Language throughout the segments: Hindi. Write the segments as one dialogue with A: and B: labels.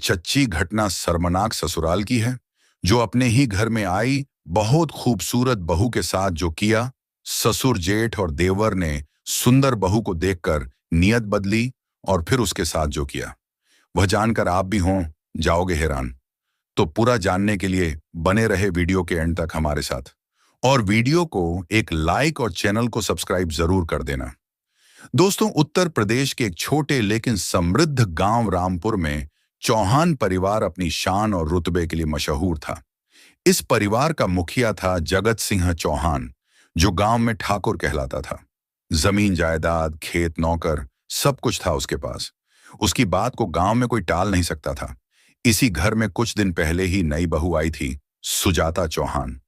A: चच्ची घटना शर्मनाक ससुराल की है। जो अपने ही घर में आई बहुत खूबसूरत बहू के साथ जो किया, ससुर जेठ और देवर ने सुंदर बहू को देखकर नियत बदली और फिर उसके साथ जो किया, वह जानकर आप भी हों जाओगे हैरान। तो पूरा जानने के लिए बने रहे वीडियो के एंड तक हमारे साथ, और वीडियो को एक लाइक और चैनल को सब्सक्राइब जरूर कर देना। दोस्तों, उत्तर प्रदेश के एक छोटे लेकिन समृद्ध गांव रामपुर में चौहान परिवार अपनी शान और रुतबे के लिए मशहूर था। इस परिवार का मुखिया था जगत सिंह चौहान, जो गांव में ठाकुर कहलाता था। जमीन जायदाद खेत नौकर सब कुछ था उसके पास। उसकी बात को गांव में कोई टाल नहीं सकता था। इसी घर में कुछ दिन पहले ही नई बहू आई थी, सुजाता चौहान।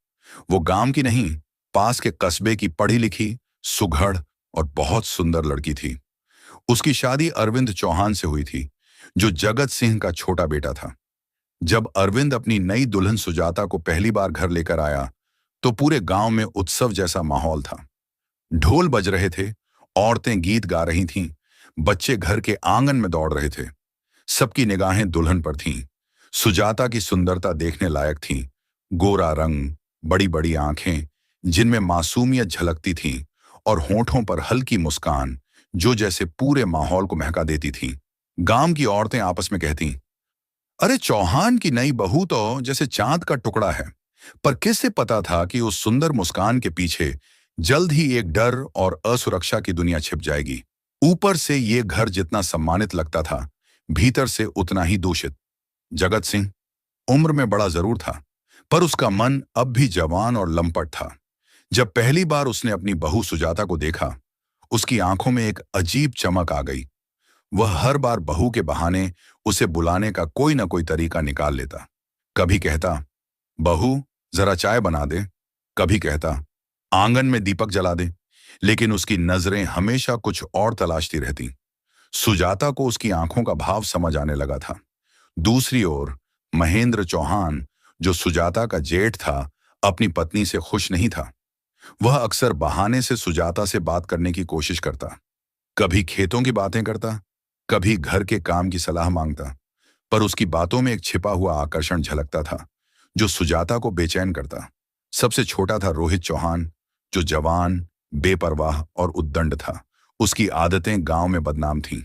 A: वो गांव की नहीं, पास के कस्बे की पढ़ी लिखी, सुघड़ और बहुत सुंदर लड़की थी। उसकी शादी अरविंद चौहान से हुई थी, जो जगत सिंह का छोटा बेटा था। जब अरविंद अपनी नई दुल्हन सुजाता को पहली बार घर लेकर आया, तो पूरे गांव में उत्सव जैसा माहौल था। ढोल बज रहे थे, औरतें गीत गा रही थीं, बच्चे घर के आंगन में दौड़ रहे थे। सबकी निगाहें दुल्हन पर थीं। सुजाता की सुंदरता देखने लायक थी। गोरा रंग, बड़ी बड़ी आंखें जिनमें मासूमियत झलकती थी, और होठों पर हल्की मुस्कान जो जैसे पूरे माहौल को महका देती थी। गांव की औरतें आपस में कहती, अरे चौहान की नई बहू तो जैसे चांद का टुकड़ा है। पर किससे पता था कि उस सुंदर मुस्कान के पीछे जल्द ही एक डर और असुरक्षा की दुनिया छिप जाएगी। ऊपर से ये घर जितना सम्मानित लगता था, भीतर से उतना ही दूषित। जगत सिंह उम्र में बड़ा जरूर था, पर उसका मन अब भी जवान और लंपट था। जब पहली बार उसने अपनी बहू सुजाता को देखा, उसकी आंखों में एक अजीब चमक आ गई। वह हर बार बहू के बहाने उसे बुलाने का कोई ना कोई तरीका निकाल लेता। कभी कहता, बहू जरा चाय बना दे, कभी कहता, आंगन में दीपक जला दे, लेकिन उसकी नजरें हमेशा कुछ और तलाशती रहती। सुजाता को उसकी आंखों का भाव समझ आने लगा था। दूसरी ओर महेंद्र चौहान, जो सुजाता का जेठ था, अपनी पत्नी से खुश नहीं था। वह अक्सर बहाने से सुजाता से बात करने की कोशिश करता। कभी खेतों की बातें करता, कभी घर के काम की सलाह मांगता, पर उसकी बातों में एक छिपा हुआ आकर्षण झलकता था, जो सुजाता को बेचैन करता। सबसे छोटा था रोहित चौहान, जो जवान, बेपरवाह और उद्दंड था। उसकी आदतें गांव में बदनाम थीं।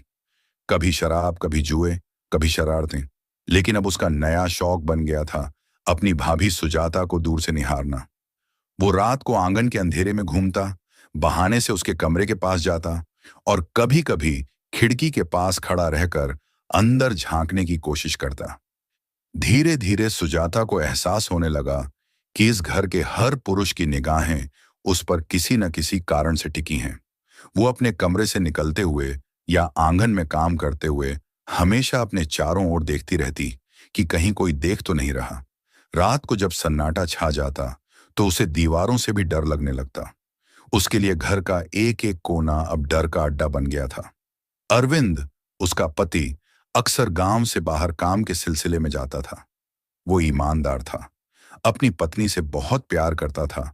A: कभी शराब, कभी जुए, कभी शरारतें। लेकिन अब उसका नया शौक बन गया था अपनी भाभी सुजाता को दूर से निहारना। वो रात को आंगन के अंधेरे में घूमता, बहाने से उसके कमरे के पास जाता, और कभी कभी खिड़की के पास खड़ा रहकर अंदर झांकने की कोशिश करता। धीरे धीरे सुजाता को एहसास होने लगा कि इस घर के हर पुरुष की निगाहें उस पर किसी न किसी कारण से टिकी हैं। वो अपने कमरे से निकलते हुए या आंगन में काम करते हुए हमेशा अपने चारों ओर देखती रहती कि कहीं कोई देख तो नहीं रहा। रात को जब सन्नाटा छा जाता, तो उसे दीवारों से भी डर लगने लगता। उसके लिए घर का एक एक कोना अब डर का अड्डा बन गया था। अरविंद, उसका पति, अक्सर गांव से बाहर काम के सिलसिले में जाता था। वो ईमानदार था, अपनी पत्नी से बहुत प्यार करता था,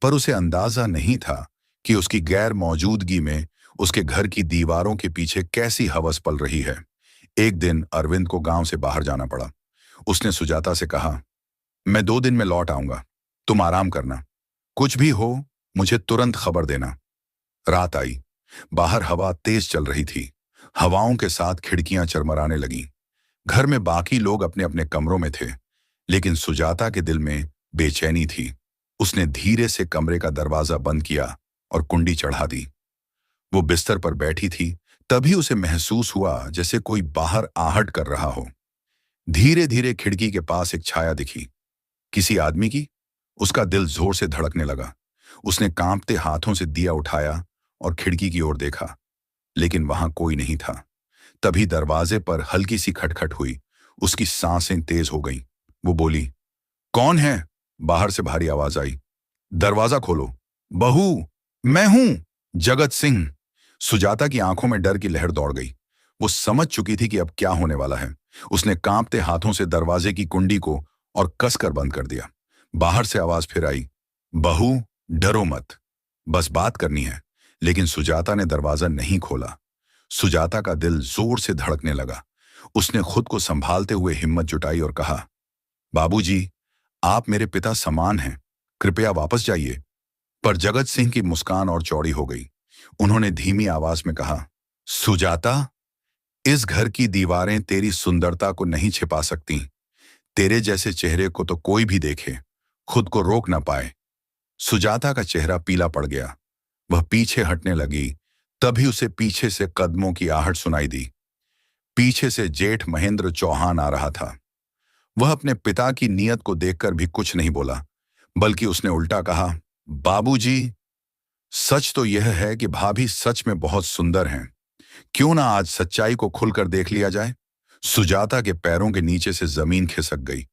A: पर उसे अंदाजा नहीं था कि उसकी गैर मौजूदगी में उसके घर की दीवारों के पीछे कैसी हवस पल रही है। एक दिन अरविंद को गांव से बाहर जाना पड़ा। उसने सुजाता से कहा, मैं 2 दिन में लौट आऊंगा, तुम आराम करना। कुछ भी हो मुझे तुरंत खबर देना। रात आई। बाहर हवा तेज चल रही थी। हवाओं के साथ खिड़कियां चरमराने लगीं। घर में बाकी लोग अपने अपने कमरों में थे, लेकिन सुजाता के दिल में बेचैनी थी। उसने धीरे से कमरे का दरवाजा बंद किया और कुंडी चढ़ा दी। वो बिस्तर पर बैठी थी, तभी उसे महसूस हुआ जैसे कोई बाहर आहट कर रहा हो। धीरे धीरे खिड़की के पास एक छाया दिखी, किसी आदमी की। उसका दिल जोर से धड़कने लगा। उसने कांपते हाथों से दिया उठाया और खिड़की की ओर देखा, लेकिन वहां कोई नहीं था। तभी दरवाजे पर हल्की सी खटखट हुई। उसकी सांसें तेज हो गईं। वो बोली, कौन है? बाहर से भारी आवाज आई, दरवाजा खोलो। बहू, मैं हूं, जगत सिंह। सुजाता की आंखों में डर की लहर दौड़ गई। वो समझ चुकी थी कि अब क्या होने वाला है। उसने कांपते हाथों से दरवाजे की कुंडी को और कसकर बंद कर दिया। बाहर से आवाज फिर आई, बहू डरो मत, बस बात करनी है। लेकिन सुजाता ने दरवाजा नहीं खोला। सुजाता का दिल जोर से धड़कने लगा। उसने खुद को संभालते हुए हिम्मत जुटाई और कहा, बाबूजी, आप मेरे पिता समान हैं, कृपया वापस जाइए। पर जगत सिंह की मुस्कान और चौड़ी हो गई। उन्होंने धीमी आवाज में कहा, सुजाता, इस घर की दीवारें तेरी सुंदरता को नहीं छिपा सकती। तेरे जैसे चेहरे को तो कोई भी देखे, खुद को रोक ना पाए। सुजाता का चेहरा पीला पड़ गया। वह पीछे हटने लगी। तभी उसे पीछे से कदमों की आहट सुनाई दी। पीछे से जेठ महेंद्र चौहान आ रहा था। वह अपने पिता की नीयत को देखकर भी कुछ नहीं बोला, बल्कि उसने उल्टा कहा, बाबूजी, सच तो यह है कि भाभी सच में बहुत सुंदर हैं। क्यों ना आज सच्चाई को खुलकर देख लिया जाए। सुजाता के पैरों के नीचे से जमीन खिसक गई।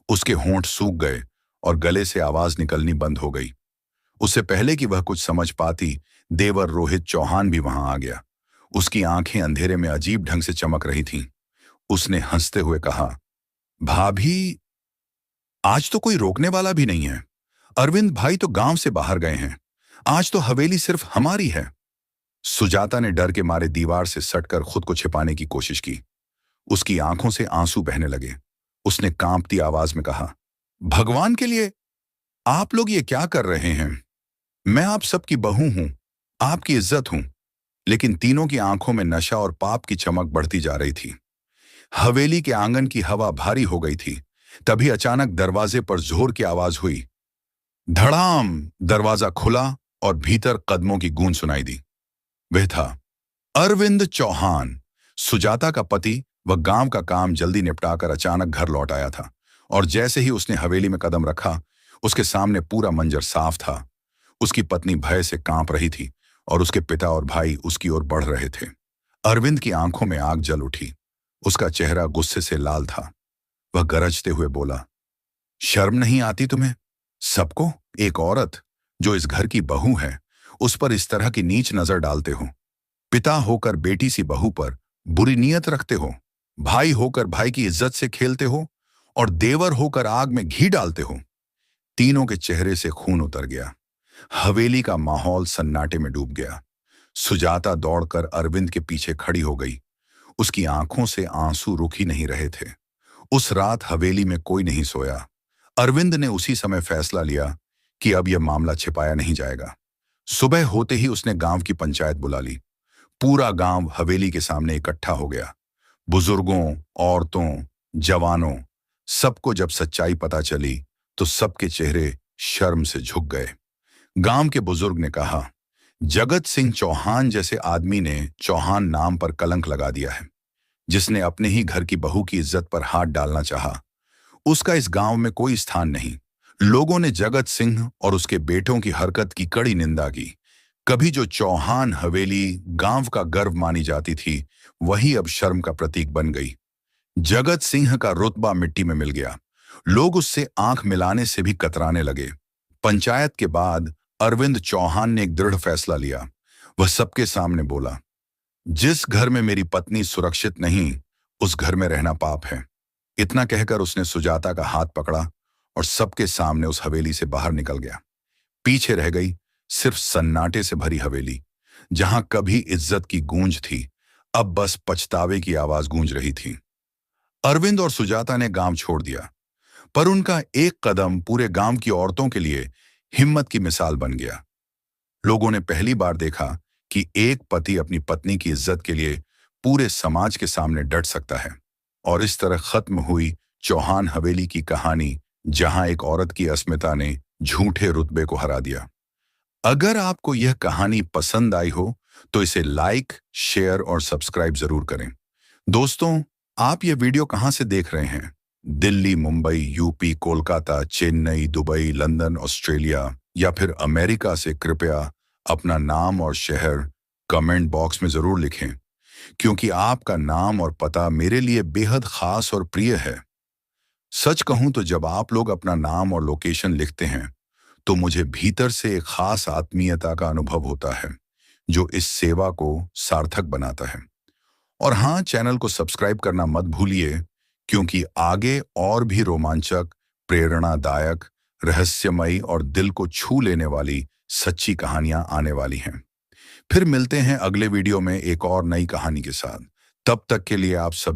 A: उसके होंठ सूख गए और गले से आवाज निकलनी बंद हो गई। उससे पहले कि वह कुछ समझ पाती, देवर रोहित चौहान भी वहां आ गया। उसकी आंखें अंधेरे में अजीब ढंग से चमक रही थीं। उसने हंसते हुए कहा, भाभी, आज तो कोई रोकने वाला भी नहीं है। अरविंद भाई तो गांव से बाहर गए हैं। आज तो हवेली सिर्फ हमारी है। सुजाता ने डर के मारे दीवार से सटकर खुद को छिपाने की कोशिश की। उसकी आंखों से आंसू बहने लगे। उसने कांपती आवाज में कहा, भगवान के लिए आप लोग ये क्या कर रहे हैं? मैं आप सबकी बहू हूं, आपकी इज्जत हूं। लेकिन तीनों की आंखों में नशा और पाप की चमक बढ़ती जा रही थी। हवेली के आंगन की हवा भारी हो गई थी। तभी अचानक दरवाजे पर जोर की आवाज हुई। धड़ाम! दरवाजा खुला और भीतर कदमों की गूंज सुनाई दी। वह था अरविंद चौहान, सुजाता का पति। वह गांव का काम जल्दी निपटाकर अचानक घर लौट आया था, और जैसे ही उसने हवेली में कदम रखा, उसके सामने पूरा मंजर साफ था। उसकी पत्नी भय से कांप रही थी और उसके पिता और भाई उसकी ओर बढ़ रहे थे। अरविंद की आंखों में आग जल उठी। उसका चेहरा गुस्से से लाल था। वह गरजते हुए बोला, शर्म नहीं आती तुम्हें? सबको, एक औरत जो इस घर की बहू है, उस पर इस तरह की नीच नजर डालते हो। पिता होकर बेटी सी बहू पर बुरी नीयत रखते हो। भाई होकर भाई की इज्जत से खेलते हो और देवर होकर आग में घी डालते हो। तीनों के चेहरे से खून उतर गया। हवेली का माहौल सन्नाटे में डूब गया। सुजाता दौड़कर अरविंद के पीछे खड़ी हो गई। उसकी आंखों से आंसू रुक ही नहीं रहे थे। उस रात हवेली में कोई नहीं सोया। अरविंद ने उसी समय फैसला लिया कि अब यह मामला छिपाया नहीं जाएगा। सुबह होते ही उसने गांव की पंचायत बुला ली। पूरा गांव हवेली के सामने इकट्ठा हो गया। बुजुर्गों, औरतों, जवानों, सबको जब सच्चाई पता चली तो सबके चेहरे शर्म से झुक गए। गांव के बुजुर्ग ने कहा, जगत सिंह चौहान जैसे आदमी ने चौहान नाम पर कलंक लगा दिया है। जिसने अपने ही घर की बहू की इज्जत पर हाथ डालना चाहा, उसका इस गांव में कोई स्थान नहीं। लोगों ने जगत सिंह और उसके बेटों की हरकत की कड़ी निंदा की। कभी जो चौहान हवेली गांव का गर्व मानी जाती थी, वही अब शर्म का प्रतीक बन गई। जगत सिंह का रुतबा मिट्टी में मिल गया। लोग उससे आंख मिलाने से भी कतराने लगे। पंचायत के बाद अरविंद चौहान ने एक दृढ़ फैसला लिया। वह सबके सामने बोला, जिस घर में मेरी पत्नी सुरक्षित नहीं, उस घर में रहना पाप है। इतना कहकर उसने सुजाता का हाथ पकड़ा और सबके सामने उस हवेली से बाहर निकल गया। पीछे रह गई सिर्फ सन्नाटे से भरी हवेली। जहां कभी इज्जत की गूंज थी, अब बस पछतावे की आवाज गूंज रही थी। अरविंद और सुजाता ने गांव छोड़ दिया, पर उनका एक कदम पूरे गांव की औरतों के लिए हिम्मत की मिसाल बन गया। लोगों ने पहली बार देखा कि एक पति अपनी पत्नी की इज्जत के लिए पूरे समाज के सामने डट सकता है। और इस तरह खत्म हुई चौहान हवेली की कहानी, जहां एक औरत की अस्मिता ने झूठे रुतबे को हरा दिया। अगर आपको यह कहानी पसंद आई हो तो इसे लाइक, शेयर और सब्सक्राइब जरूर करें। दोस्तों, आप ये वीडियो कहां से देख रहे हैं? Delhi, Mumbai, UP, Kolkata, Chennai, Dubai, London, Australia या फिर अमेरिका से? कृपया अपना नाम और शहर कमेंट बॉक्स में जरूर लिखें, क्योंकि आपका नाम और पता मेरे लिए बेहद खास और प्रिय है। सच कहूं तो जब आप लोग अपना नाम और लोकेशन लिखते हैं, तो मुझे भीतर से एक खास आत्मीयता का अनुभव होता है, जो इस सेवा को सार्थक बनाता है। और हाँ, चैनल को सब्सक्राइब करना मत भूलिए, क्योंकि आगे और भी रोमांचक, प्रेरणादायक, रहस्यमयी और दिल को छू लेने वाली सच्ची कहानियां आने वाली हैं। फिर मिलते हैं अगले वीडियो में एक और नई कहानी के साथ। तब तक के लिए आप सभी